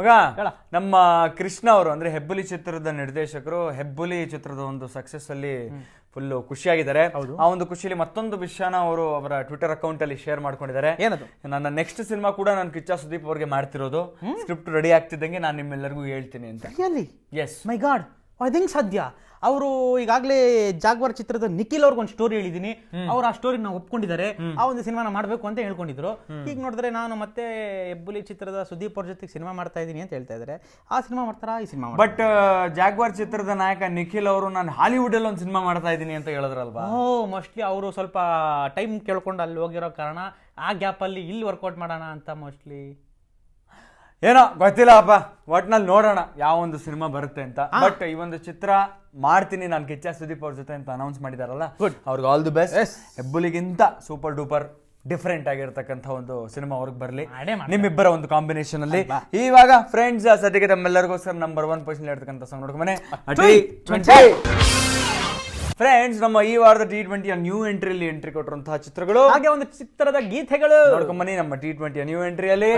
ಮಗ ನಮ್ಮ ಕೃಷ್ಣ ಅವರು ಅಂದ್ರೆ ಹೆಬ್ಬುಲಿ ಚಿತ್ರದ ನಿರ್ದೇಶಕರು ಹೆಬ್ಬುಲಿ ಚಿತ್ರದ ಒಂದು ಸಕ್ಸಸ್ ಅಲ್ಲಿ ಫುಲ್ ಖುಷಿಯಾಗಿದ್ದಾರೆ. ಆ ಒಂದು ಖುಷಿಯಲ್ಲಿ ಮತ್ತೊಂದು ವಿಷಯನ ಅವರು ಅವರ ಟ್ವಿಟರ್ ಅಕೌಂಟ್ ಅಲ್ಲಿ ಶೇರ್ ಮಾಡ್ಕೊಂಡಿದ್ದಾರೆ. ಏನದು? ನನ್ನ ನೆಕ್ಸ್ಟ್ ಸಿನಿಮಾ ಕೂಡ ನಾನು ಕಿಚ್ಚ ಸುದೀಪ್ ಅವ್ರಿಗೆ ಮಾಡ್ತಿರೋದು. ಸ್ಕ್ರಿಪ್ಟ್ ರೆಡಿ ಆಗ್ತಿದ್ದಂಗೆ ನಾನು ನಿಮ್ಮೆಲ್ಲರಿಗೂ ಹೇಳ್ತೀನಿ ಅಂತ. ಎಸ್ ಮೈ ಗಾಡ್, ಅದಂಗ್ ಸಾಧ್ಯ? ಅವರು ಈಗಾಗಲೇ ಜಾಗ್ವಾರ್ ಚಿತ್ರದ ನಿಖಿಲ್ ಅವ್ರಿಗೆ ಒಂದು ಸ್ಟೋರಿ ಹೇಳಿದೀನಿ, ಅವ್ರು ಆ ಸ್ಟೋರಿ ನಾವು ಒಪ್ಕೊಂಡಿದ್ದಾರೆ, ಆ ಒಂದು ಸಿನಿಮಾನ ಮಾಡಬೇಕು ಅಂತ ಹೇಳ್ಕೊಂಡಿದ್ರು. ಈಗ ನೋಡಿದ್ರೆ ನಾನು ಮತ್ತೆ ಹೆಬ್ಬುಲಿ ಚಿತ್ರದ ಸುದೀಪ್ ಅವ್ರ ಜೊತೆಗೆ ಸಿನಿಮಾ ಮಾಡ್ತಾ ಇದ್ದೀನಿ ಅಂತ ಹೇಳ್ತಾ ಇದ್ದಾರೆ. ಆ ಸಿನಿಮಾ ಮಾಡ್ತಾರಾ ಈ ಸಿನಿಮಾ? ಬಟ್ ಜಾಗ್ವಾರ್ ಚಿತ್ರದ ನಾಯಕ ನಿಖಿಲ್ ಅವರು ನಾನು ಹಾಲಿವುಡ್ ಅಲ್ಲಿ ಒಂದು ಸಿನಿಮಾ ಮಾಡ್ತಾ ಇದ್ದೀನಿ ಅಂತ ಹೇಳಿದ್ರಲ್ವಾ? ಮೋಸ್ಟ್ಲಿ ಅವರು ಸ್ವಲ್ಪ ಟೈಮ್ ಕೇಳ್ಕೊಂಡು ಅಲ್ಲಿ ಹೋಗಿರೋ ಕಾರಣ ಆ ಗ್ಯಾಪ್ ಅಲ್ಲಿ ಇಲ್ಲಿ ವರ್ಕೌಟ್ ಮಾಡೋಣ ಅಂತ ಮೋಸ್ಟ್ಲಿ. ಏನೋ ಗೊತ್ತಿಲ್ಲಪ್ಪ, ಒಟ್ನಲ್ಲಿ ನೋಡೋಣ ಯಾವ ಒಂದು ಸಿನಿಮಾ ಬರುತ್ತೆ ಅಂತ. ಬಟ್ ಈ ಒಂದು ಚಿತ್ರ ಮಾಡ್ತೀನಿ ನಾನು ಕಿಚ್ಚ ಸುದೀಪ್ ಅವ್ರ ಜೊತೆ ಅಂತ ಅನೌನ್ಸ್ ಮಾಡಿದಾರಲ್ಲ, ಅವ್ರಿಗೆ ಆಲ್ ದಿ ಬೆಸ್ಟ್. ಹೆಬ್ಬುಲಿಗಿಂತ ಸೂಪರ್ ಡೂಪರ್ ಡಿಫ್ರೆಂಟ್ ಆಗಿರ್ತಕ್ಕಂಥ ಒಂದು ಸಿನಿಮಾ ಅವ್ರಿಗೆ ಬರಲಿ ನಿಮ್ಮಿಬ್ಬರ ಒಂದು ಕಾಂಬಿನೇಷನ್ ಅಲ್ಲಿ. ಇವಾಗ ಫ್ರೆಂಡ್ಸ್ ಸದ್ಯಕ್ಕೆ ತಮ್ಮೆಲ್ಲರಿಗೋಸ್ಕರ ನಂಬರ್ 1 ಪೊಸಿಷನ್ ಇರ್ತಕ್ಕಂಥ ಸಾಂಗ್ ನೋಡ್ಕೊಂಬನೆ. ಫ್ರೆಂಡ್ಸ್, ನಮ್ಮ ಈ ವಾರದ T20 ನ್ಯೂ ಎಂಟ್ರಿಯಲ್ಲಿ ಎಂಟ್ರಿ ಕೊಟ್ಟಿರುವಂತಹ ಚಿತ್ರಗಳು ಹಾಗೆ ಒಂದು ಚಿತ್ರದ ಗೀತೆಗಳು ನೋಡ್ಕೊಂಬನ್ನಿ. ನಮ್ಮ T20 ನ್ಯೂ ಎಂಟ್ರಿಯಲ್ಲಿ